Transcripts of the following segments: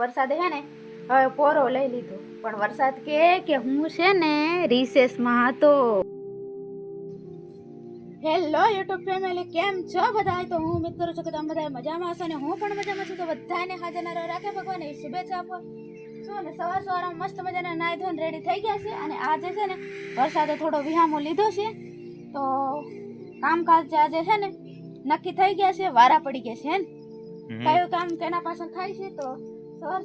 વરસાદે હે ને હવે પોરો લઈ લીધો, પણ વરસાદ કે હું છે ને રિસેસમાં હતો. હેલો યુટ્યુબ ફેમિલી, કેમ છો બધા? તો હું ઉમ્મીદ કરું છું કે તમે બધા મજામાં હશો ને હું પણ મજામાં છું. તો બધાને હાજર રાખે ભગવાન એ શુભેચ્છા આપો. શું ને સવાર મસ્ત મજાના નાઈ ધોઈને રેડી થઈ ગયા છે, અને આજે છે ને વરસાદે થોડો વિહામો લીધો છે, તો કામકાજ આજે છે ને નક્કી થઈ ગયા છે, વારા પડી ગયા છે. કયું કામ કેના પાછળ થાય છે? તો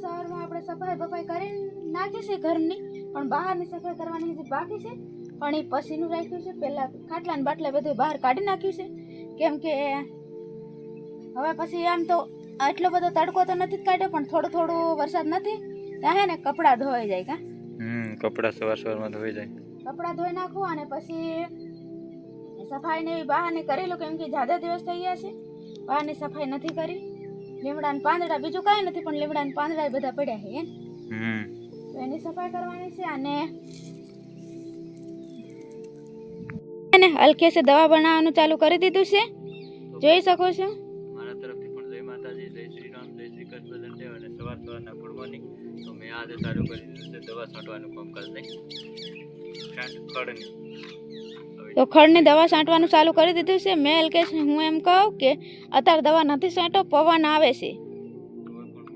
સવારમાં આપણે સફાઈ કરી નાખી છે ઘરની, પણ બહારની સફાઈ કરવાની હજી બાકી છે. પણ એ પછીનું રાખ્યું છે. પહેલા ખાટલા ને બાટલા બધું બહાર કાઢી નાખ્યું છે, કેમ કે હવે પછી આમ તો આટલો બધો તડકો તો નથી કાઢ્યો, પણ થોડું વરસાદ નથી ત્યાં હે ને કપડાં ધોઈ જાય. કા કપડાં સવારમાં ધોઈ જાય, કપડાં ધોઈ નાખું અને પછી સફાઈ ને બહારની કરી લો, કેમ કે જ્યાદા દિવસ થઈ ગયા છે બહારની સફાઈ નથી કરી. લીમડા ને પાંદડા, બીજું કાંઈ નથી, પણ લીમડા ને પાંદડા બધા પડ્યા છે તો એની સફાઈ કરવાની છે. અને હલકે સે દવા બનાવવાનું ચાલુ કરી દીધું છે, જોઈ શકો છો. મારા તરફથી પણ જય માતાજી, જય શ્રી રામ, જય શ્રી કૃષ્ણ બધાને. અને સવારના ગુડ મોર્નિંગ. તો મેં આજે ચાલુ કરી દીધું છે દવા છાંટવાનું કામ કરી દઈ તો ખડની દવા છાંટવાનું ચાલુ કરી દીધું છે. મેં હલકે હું એમ કહું કે અત્યારે દવા નથી છાંટો, પવન આવે છે.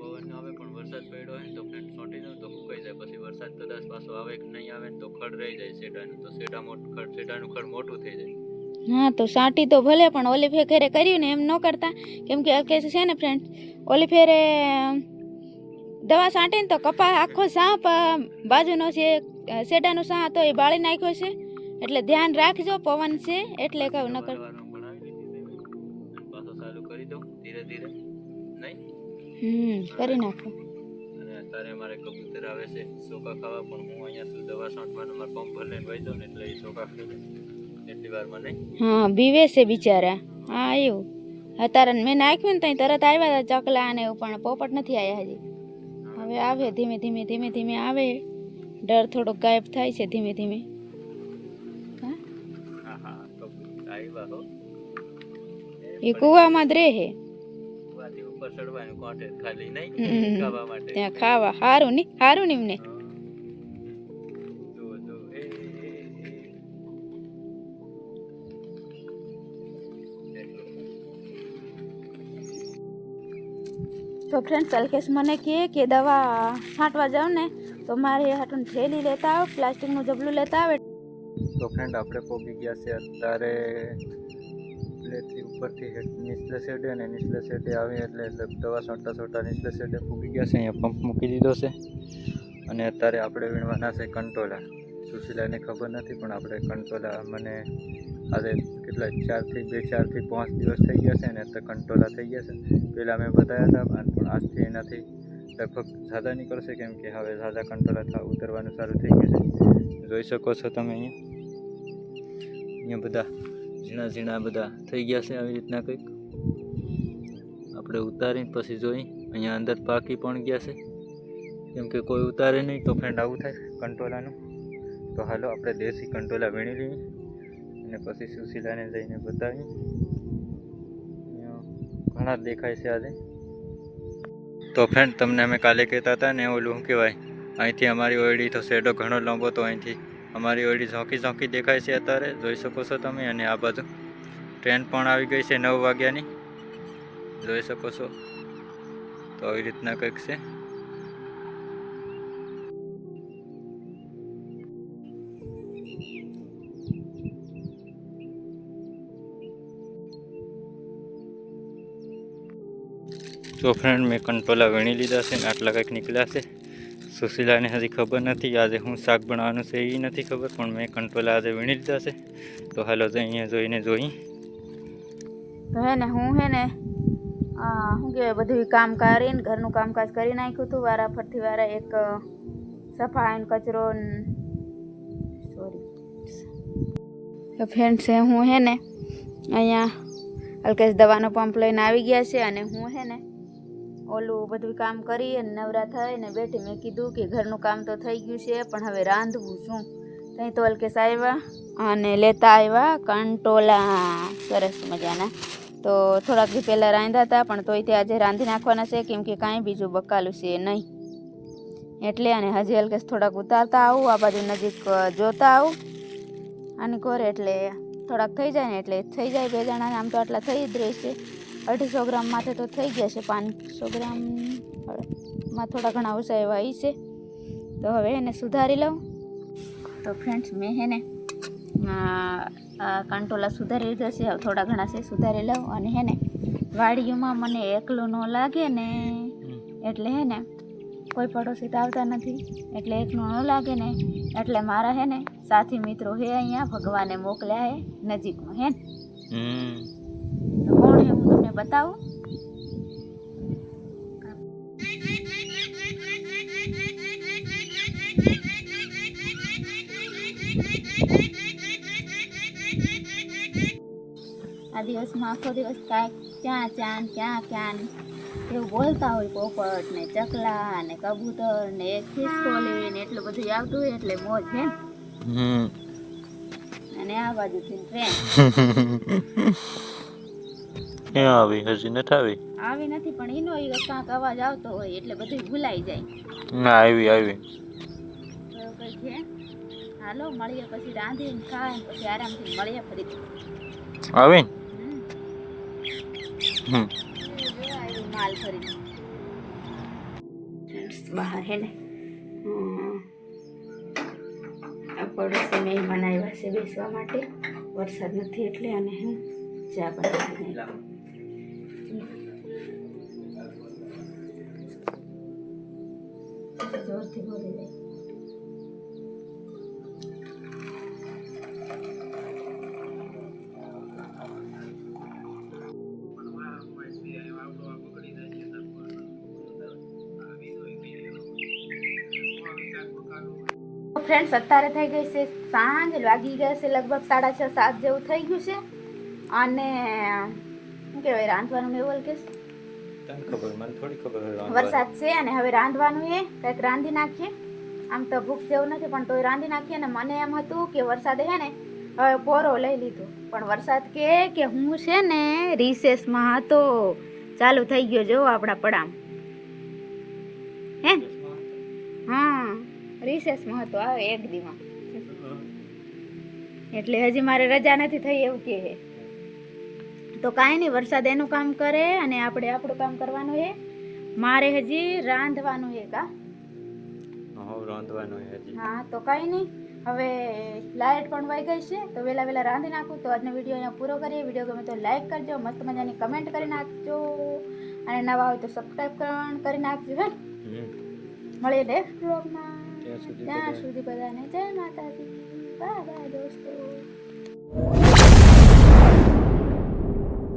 પવન આવે પણ વરસાદ પડ્યો હોય તો ફ્રેન્ડ છોટી દઉં તો સુકાઈ જાય. પછી વરસાદ કદાચ પાછો આવે કે નહીં આવે તો ખડ રહી જાય શેડાનું, તો શેડાનું ખડ મોટું થઈ જાય. હા, તો સાંટી તો ભલે, પણ ઓલી ફેરે કર્યું ને એમ ન કરતા, કેમ કે હલકે છે ને ફ્રેન્ડ, ઓલી ફેરે દવા છાંટીને તો કપા આખો સાપ બાજુનો છે શેડાનો સા તો એ બાળી નાખ્યો છે. એટલે ધ્યાન રાખજો, પવન છે એટલે કહું ન કર. પાછો ચાલુ કરી દઉં ધીરે ધીરે, નહીં કરી નાખો. અને અત્યારે મારે કબૂતર આવે છે ચોખા ખાવા, પણ હું અહીંયા સુધી દવા છાંટવાનું મારા પંપ ભરીને વહી દઉં ને એટલે એ ચોખા ખાઈ એટલી વારમાં નહીં. હા, બીવે છે બિચારા. હા, એવું અત્યારે મેં નાખ્યું ને ત્યાં તરત આવ્યા હતા ચકલા ને એવું, પણ પોપટ નથી આવ્યા હજી. હવે આવે ધીમે ધીમે આવે, ડર થોડોક ગાયબ થાય છે ધીમે ધીમે. એ કુવામાં જ રહે છે, ઉપર ચડવાનું કોઠે ખાલી નહીં ખાવા માટે, ત્યાં ખાવા સારું નહીં એમને. તો ફ્રેન્ડ અલ્કેશ મને કે દવા છાંટવા જાવ ને તો મારે હાટું થેલી લેતા આવ, પ્લાસ્ટિકનું જબલું લેતા આવે. તો ફ્રેન્ડ આપણે પહોંચી ગયા છે અત્યારે પ્લેથી ઉપરથી નીચલે શેડે, અને નીચલે શેડે આવી એટલે દવા છાંટતા નીચલે શેડે પહોંચી ગયા છે. અહીંયા પંપ મૂકી દીધો છે, અને અત્યારે આપણે વીણવાના છે કંટોલા. સુશીલાને ખબર નથી, પણ આપણે કંટોલા મને આજે કેટલા 4 થી 5 દિવસ થઈ ગયા છે ને તો કંટોલા થઈ ગયા છે. પહેલાં મેં બતાવ્યા હતા, પણ આજથી એનાથી લગભગ ઝાઝા નીકળશે, કેમ કે હવે ઝાઝા કંટોલા ઉતરવાનું ચાલુ થઈ ગયું છે. જોઈ શકો છો તમે અહીંયા બધા ઝીણા બધા થઈ ગયા છે. આવી રીતના કંઈક આપણે ઉતારીને પછી જોઈ અહીંયા અંદર પાકી પણ ગયા છે, કેમ કે કોઈ ઉતારે નહીં તો ફ્રેન્ડ આવું થાય કંટોલાનું. તો હાલો આપણે દેશી કંટોલા વીણી લઈએ અને પછી સુશીલાને જઈને બતાવીએ. ઘણા દેખાય છે આજે. તો ફ્રેન્ડ તમને અમે કાલે કહેતા હતા ને, ઓલું શું કહેવાય, અહીંથી અમારી ઓયડી તો શેડો ઘણો લાંબો, તો અહીંથી અમારી ઓયડી ઝોંકી દેખાય છે અત્યારે, જોઈ શકો છો તમે. અને આ બાજુ ટ્રેન પણ આવી ગઈ છે 9 વાગ્યાની, જોઈ શકો છો. તો આવી રીતના કંઈક છે. તો ફ્રેન્ડ મેં કંટોલા વીણી લીધા છે ને આટલા કંઈક નીકળ્યા છે. સુશીલાને હજી ખબર નથી આજે હું શાક બનાવવાનું છે એ નથી ખબર, પણ મેં કંટોલા આજે વીણી લીધા છે. તો હાલો અહીંયા જોઈને જોઈ. તો હે ને હું શું કહેવાય બધું કામ કરીને ઘરનું કામકાજ કરી નાખ્યું હતું, વારા એક સફાઈ કચરો તો ફ્રેન્ડ છે હું હે ને અહીંયા અલ્કેશ દવાનો પંપ લઈને આવી ગયા છે, અને હું હે ને ઓલું બધું કામ કરી અને નવરા થઈને બેઠી. મેં કીધું કે ઘરનું કામ તો થઈ ગયું છે, પણ હવે રાંધવું શું? ત્યાં તો અલ્કેશ આવ્યા અને લેતા આવ્યા કંટોલા સરસ મજાના. તો થોડાક દી પહેલાં રાંધ્યા હતા, પણ તોય તે આજે રાંધી નાખવાના છે, કેમ કે કાંઈ બીજું બકાલું છે નહીં. એટલે અને હજી હલકેશ થોડાક ઉતારતા આવું, આ બાજુ નજીક જોતા આવું અને કોરે એટલે થોડાક થઈ જાય ને એટલે થઈ જાય. 2 જણાને આમ તો આટલા થઈ જ રહેશે. 250 ગ્રામ માથે તો થઈ ગયા છે. 500 ગ્રામમાં થોડા ઘણા ઓછા એવા એ છે. તો હવે એને સુધારી લઉં. તો ફ્રેન્ડ્સ મેં હે ને આ કંટોલા સુધારી લીધો છે. હવે થોડા ઘણા છે સુધારી લઉં. અને હે ને વાડીઓમાં મને એકલું ન લાગે ને એટલે હે ને કોઈ પડોશી તો આવતા નથી, એટલે એકલું ન લાગે ને એટલે મારા હે ને સાથી મિત્રો હે અહીંયા ભગવાને મોકલ્યા હે નજીકમાં હે ને. તો કોણ હે હું તમને બતાવું. આ દિવસમાં આખો દિવસ કાંઈક ક્યાં એવું બોલતા હોય. પોપટ ને ચકલા ને કબૂતર ને એક ખિસકોલી ને એટલું બધું આવતું હોય એટલે મોજ છે. અને આ બાજુથી ટ્રેન આવી હજી નથી આવી નથી, પણ એનો કાંક અવાજ આવતો હોય એટલે બધું ભૂલાઈ જાય. ના આવી એવું કંઈ છે. હાલો મળીએ પછી રાંધીને ખાય પછી આરામથી મળીએ ફરીથી. આવી માલ ફરી બહાર હે ને પડોશી મેં બનાવ્યા છે બેસવા માટે. વરસાદ નથી એટલે અને હું ચા બનાવી જોરથી બોલી જાય. ફ્રેન્ડ્સ અત્યારે થઈ ગઈ છે સાંજ, વાગી ગયા છે લગભગ 6:30-7 જેવું થઈ ગયું છે. અને શું કહેવાય રાંધવાનું એવું કે વરસાદ છે અને હવે રાંધવાનું એ કંઈક રાંધી નાખીએ. આમ તો ભૂખ જેવું નથી પણ તોય રાંધી નાખીએ. ને મને એમ હતું કે વરસાદે હે ને હવે પોરો લઈ લીધો, પણ વરસાદ કે હું છે ને રિસેસમાં હતો ચાલુ થઈ ગયો જો આપણા પડામ હે. હા રિસેસમાં હતો આવે 1 દીમાં, એટલે હજી મારે રજા નથી થઈ એવું કે. તો કાંઈ નહીં, વરસાદ એનું કામ કરે અને આપણે આપણું કામ કરવાનું છે. મારે હજી રાંધવાનું છે કા હા. તો કાંઈ નહીં, હવે લાઇટ પણ વહી ગઈ છે તો વહેલા રાંધી નાખું. તો આજનો વિડીયો અહીંયા પૂરો કરીએ. વિડીયો ગમે તો લાઈક કરજો, મસ્ત મજાની કમેન્ટ કરી નાખજો અને નવા હોય તો સબસ્ક્રાઈબ કરી નાખજો હે. મળીએ નેક્સ્ટ વ્લોગમાં. ત્યાં સુધી બધાને જય માતાજી.